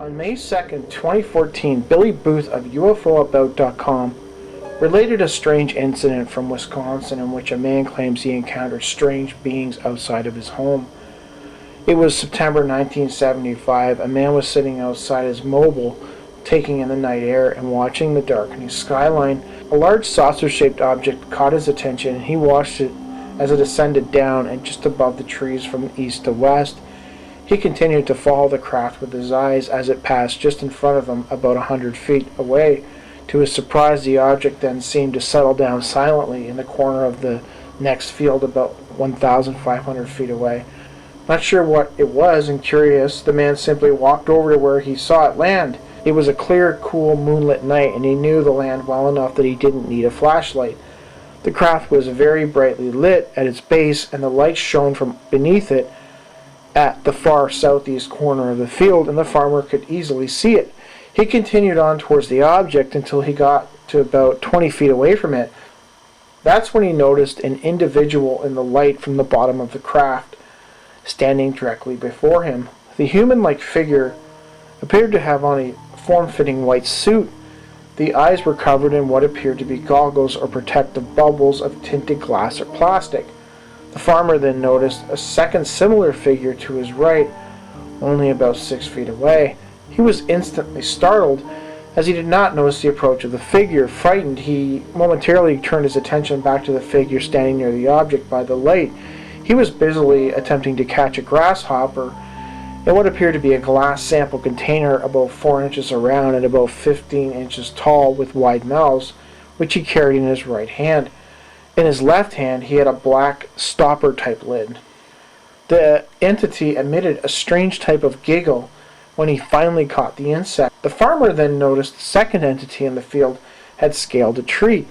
On May 2nd, 2014, Billy Booth of UFOabout.com related a strange incident from Wisconsin in which a man claims he encountered strange beings outside of his home. It was September 1975. A man was sitting outside his mobile, taking in the night air and watching the darkening skyline. A large saucer-shaped object caught his attention, and he watched it as it ascended down and just above the trees from east to west. He continued to follow the craft with his eyes as it passed just in front of him about 100 feet away. To his surprise, the object then seemed to settle down silently in the corner of the next field about 1,500 feet away. Not sure what it was and curious, the man simply walked over to where he saw it land. It was a clear, cool, moonlit night, and he knew the land well enough that he didn't need a flashlight. The craft was very brightly lit at its base, and the light shone from beneath it at the far southeast corner of the field, and the farmer could easily see it. He continued on towards the object until he got to about 20 feet away from it. That's when he noticed an individual in the light from the bottom of the craft, standing directly before him. The human-like figure appeared to have on a form-fitting white suit. The eyes were covered in what appeared to be goggles or protective bubbles of tinted glass or plastic. The farmer then noticed a second similar figure to his right, only about 6 feet away. He was instantly startled, as he did not notice the approach of the figure. Frightened, he momentarily turned his attention back to the figure standing near the object by the light. He was busily attempting to catch a grasshopper in what appeared to be a glass sample container about 4 inches around and about 15 inches tall with wide mouths, which he carried in his right hand. In his left hand, he had a black stopper-type lid. The entity emitted a strange type of giggle when he finally caught the insect. The farmer then noticed the second entity in the field had scaled a tree.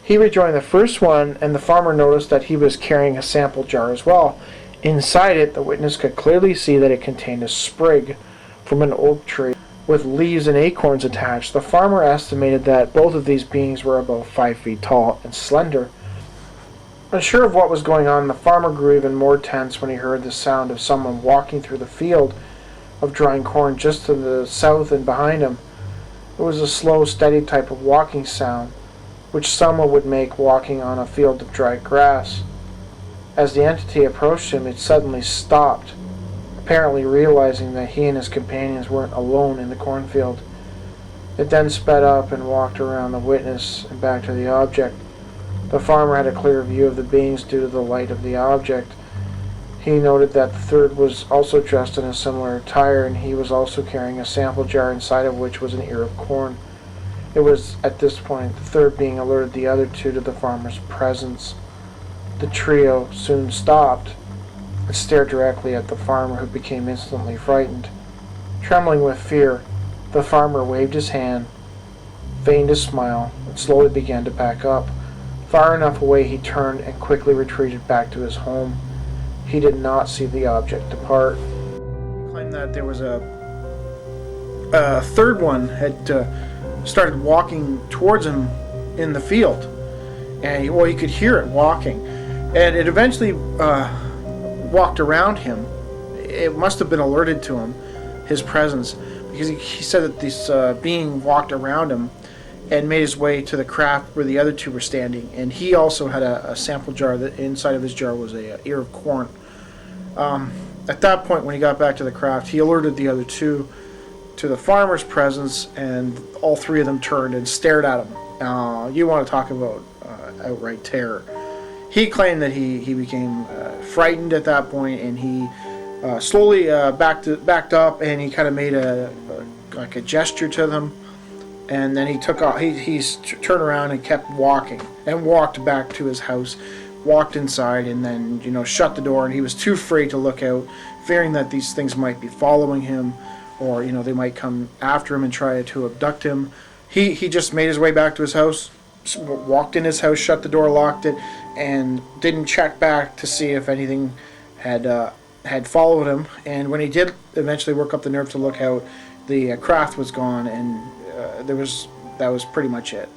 He rejoined the first one, and the farmer noticed that he was carrying a sample jar as well. Inside it, the witness could clearly see that it contained a sprig from an oak tree with leaves and acorns attached. The farmer estimated that both of these beings were about 5 feet tall and slender. Unsure of what was going on, the farmer grew even more tense when he heard the sound of someone walking through the field of drying corn just to the south and behind him. It was a slow, steady type of walking sound, which someone would make walking on a field of dry grass. As the entity approached him, it suddenly stopped, apparently realizing that he and his companions weren't alone in the cornfield. It then sped up and walked around the witness and back to the object. The farmer had a clear view of the beings due to the light of the object. He noted that the third was also dressed in a similar attire, and he was also carrying a sample jar inside of which was an ear of corn. It was at this point the third being alerted the other two to the farmer's presence. The trio soon stopped and stared directly at the farmer, who became instantly frightened. Trembling with fear, the farmer waved his hand, feigned a smile, and slowly began to back up. Far enough away he turned and quickly retreated back to his home. He did not see the object depart. He claimed that there was a third one had started walking towards him in the field, and he could hear it walking, and it eventually walked around him. It must have been alerted to him, his presence, because he said that this being walked around him and made his way to the craft where the other two were standing, and he also had a sample jar. That inside of his jar was a ear of corn. At that point, when he got back to the craft, he alerted the other two to the farmer's presence, and all three of them turned and stared at him. You want to talk about outright terror. He claimed that he became frightened at that point, and he slowly backed up, and he kind of made a gesture to them. And then he took off. He turned around and kept walking, and walked back to his house, walked inside, and then shut the door. And he was too afraid to look out, fearing that these things might be following him, or they might come after him and try to abduct him. He just made his way back to his house, walked in his house, shut the door, locked it, and didn't check back to see if anything had followed him. And when he did eventually work up the nerve to look out, the craft was gone, and that was pretty much it.